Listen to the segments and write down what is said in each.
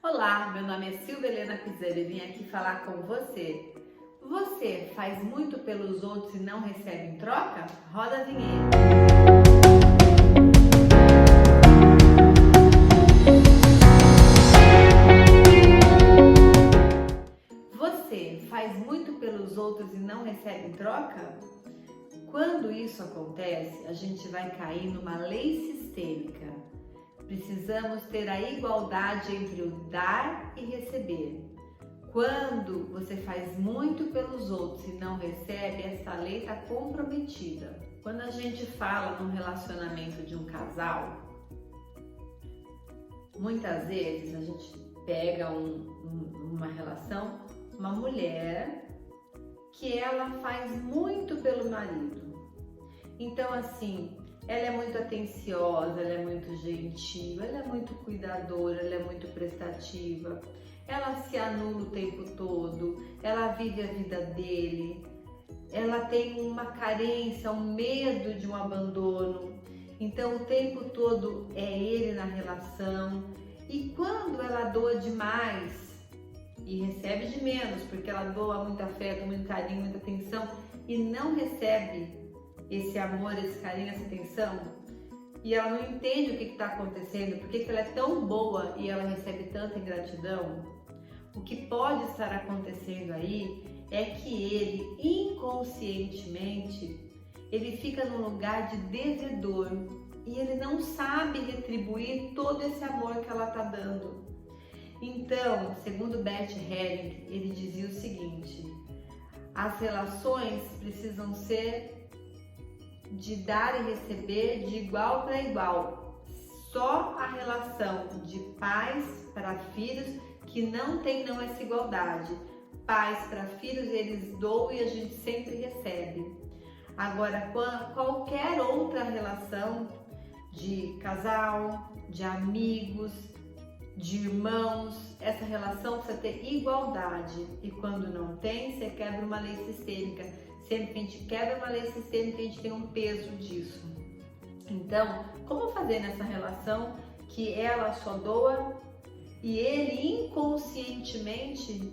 Olá, meu nome é Silvia Helena Pizzero e vim aqui falar com você. Você faz muito pelos outros e não recebe em troca? Roda a vinheta. Você faz muito pelos outros e não recebe em troca? Quando isso acontece, a gente vai cair numa lei sistêmica. Precisamos ter a igualdade entre o dar e receber. Quando você faz muito pelos outros e não recebe, essa lei está comprometida. Quando a gente fala num relacionamento de um casal, muitas vezes a gente pega uma relação, uma mulher que ela faz muito pelo marido. Então, assim, ela é muito atenciosa, ela é muito gentil, ela é muito cuidadora, ela é muito prestativa, ela se anula o tempo todo, ela vive a vida dele, ela tem uma carência, um medo de um abandono, então o tempo todo é ele na relação. E quando ela doa demais e recebe de menos, porque ela doa muito afeto, muito carinho, muita atenção e não recebe esse amor, esse carinho, essa atenção, e ela não entende o que está acontecendo, por que ela é tão boa e ela recebe tanta ingratidão, o que pode estar acontecendo aí é que ele, inconscientemente, ele fica num lugar de devedor e ele não sabe retribuir todo esse amor que ela está dando. Então, segundo Bert Hellinger, ele dizia o seguinte: as relações precisam ser de dar e receber de igual para igual. Só a relação de pais para filhos que não tem essa igualdade. Pais para filhos, eles doam e a gente sempre recebe. Agora, qualquer outra relação de casal, de amigos, de irmãos, essa relação precisa ter igualdade. E quando não tem, você quebra uma lei sistêmica. Sempre que a gente quebra uma lei sistêmica, a gente tem um peso disso. Então, como fazer nessa relação que ela só doa e ele inconscientemente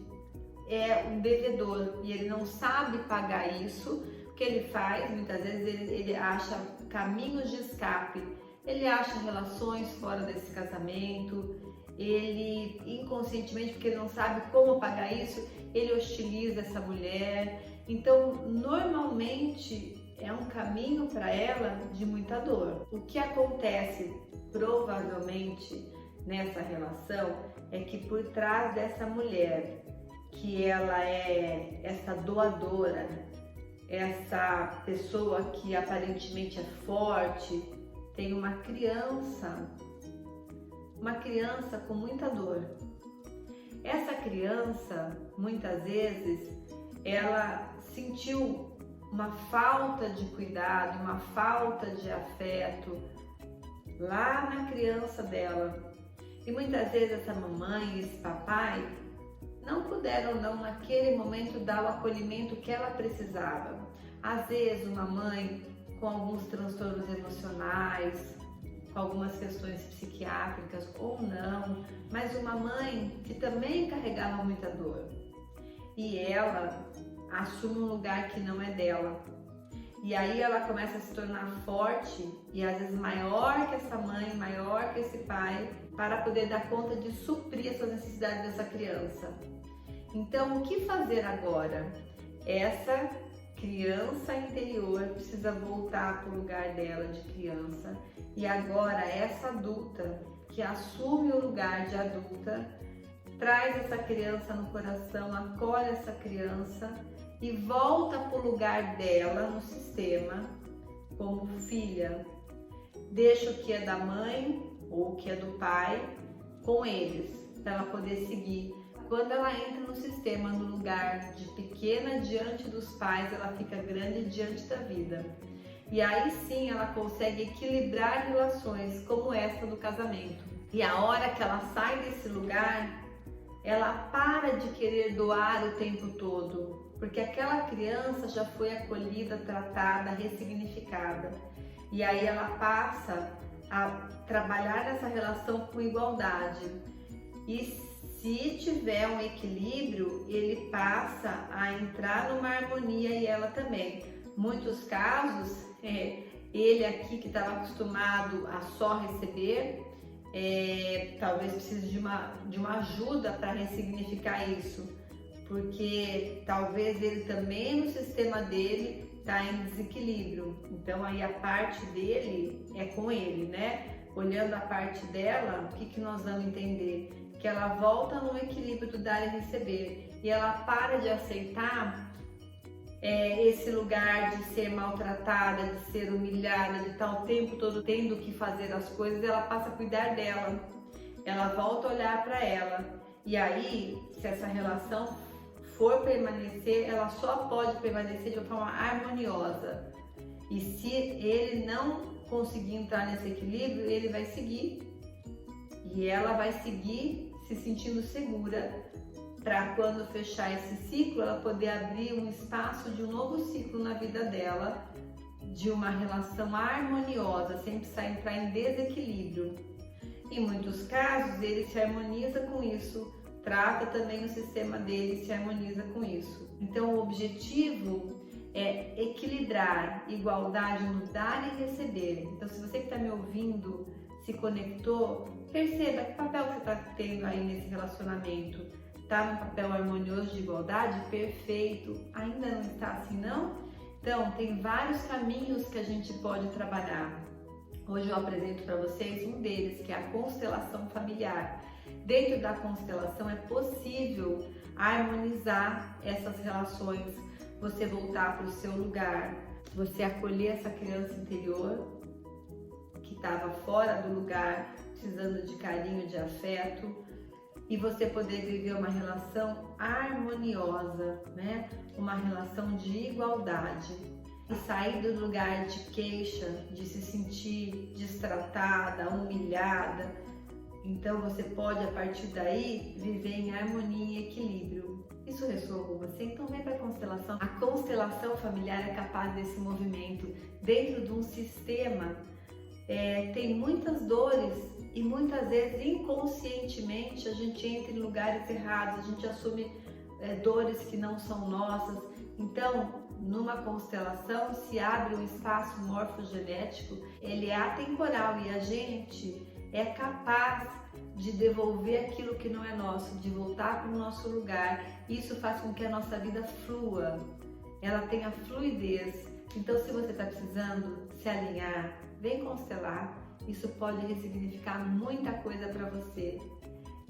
é um devedor e ele não sabe pagar isso? O que ele faz? Muitas vezes ele acha caminhos de escape, ele acha relações fora desse casamento, ele inconscientemente, porque ele não sabe como pagar isso, ele hostiliza essa mulher. Então, normalmente é um caminho para ela de muita dor. O que acontece provavelmente nessa relação é que por trás dessa mulher, que ela é essa doadora, essa pessoa que aparentemente é forte, tem uma criança com muita dor. Essa criança, muitas vezes, ela sentiu uma falta de cuidado, uma falta de afeto lá na criança dela. E muitas vezes essa mamãe e esse papai não puderam naquele momento dar o acolhimento que ela precisava. Às vezes uma mãe com alguns transtornos emocionais, com algumas questões psiquiátricas ou não, mas uma mãe que também carregava muita dor. E ela assume um lugar que não é dela. E aí ela começa a se tornar forte e às vezes maior que essa mãe, maior que esse pai, para poder dar conta de suprir essas necessidades dessa criança. Então, o que fazer agora? Essa criança interior precisa voltar para o lugar dela de criança e agora essa adulta que assume o lugar de adulta traz essa criança no coração, acolhe essa criança e volta para o lugar dela no sistema como filha. Deixa o que é da mãe ou o que é do pai com eles, para ela poder seguir. Quando ela entra no sistema, no lugar de pequena diante dos pais, ela fica grande diante da vida. E aí sim ela consegue equilibrar relações como essa do casamento. E a hora que ela sai desse lugar, ela para de querer doar o tempo todo, porque aquela criança já foi acolhida, tratada, ressignificada. E aí ela passa a trabalhar nessa relação com igualdade. E Se tiver um equilíbrio, ele passa a entrar numa harmonia e ela também. Muitos casos, ele aqui que estava acostumado a só receber, talvez precise de uma ajuda para ressignificar isso, porque talvez ele também no sistema dele está em desequilíbrio. Então aí a parte dele é com ele, né? Olhando a parte dela, o que nós vamos entender? Que ela volta no equilíbrio do dar e receber e ela para de aceitar esse lugar de ser maltratada, de ser humilhada, de estar o tempo todo tendo que fazer as coisas. Ela passa a cuidar dela, ela volta a olhar para ela, e aí, se essa relação for permanecer, ela só pode permanecer de uma forma harmoniosa. E se ele não conseguir entrar nesse equilíbrio, ele vai seguir e ela vai seguir se sentindo segura, para quando fechar esse ciclo, ela poder abrir um espaço de um novo ciclo na vida dela, de uma relação harmoniosa, sem precisar entrar em desequilíbrio. Em muitos casos, ele se harmoniza com isso, trata também o sistema dele, se harmoniza com isso. Então, o objetivo é equilibrar igualdade no dar e receber. Então, se você que está me ouvindo se conectou, perceba que papel você está tendo aí nesse relacionamento. Está num papel harmonioso de igualdade? Perfeito. Ainda não está assim, não? Então, tem vários caminhos que a gente pode trabalhar. Hoje eu apresento para vocês um deles, que é a constelação familiar. Dentro da constelação é possível harmonizar essas relações, você voltar para o seu lugar, você acolher essa criança interior que estava fora do lugar, precisando de carinho, de afeto, e você poder viver uma relação harmoniosa, né? Uma relação de igualdade, e sair do lugar de queixa, de se sentir destratada, humilhada. Então você pode, a partir daí, viver em harmonia e equilíbrio. Isso ressoa com você? Então vem para a constelação. A constelação familiar é capaz desse movimento dentro de um sistema. Tem muitas dores e muitas vezes inconscientemente a gente entra em lugares errados, a gente assume dores que não são nossas. Então, numa constelação se abre um espaço morfogenético, ele é atemporal e a gente é capaz de devolver aquilo que não é nosso, de voltar para o nosso lugar. Isso faz com que a nossa vida flua, ela tenha fluidez. Então, se você está precisando se alinhar, vem constelar. Isso pode ressignificar muita coisa para você.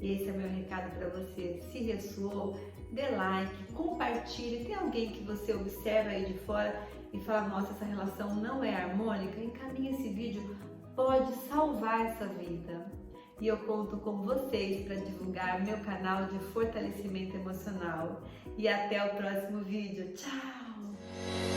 Esse é meu recado para você. Se ressoou, dê like, compartilhe. Tem alguém que você observa aí de fora e fala, nossa, essa relação não é harmônica? Encaminhe esse vídeo, pode salvar essa vida. E eu conto com vocês para divulgar meu canal de fortalecimento emocional. E até o próximo vídeo. Tchau!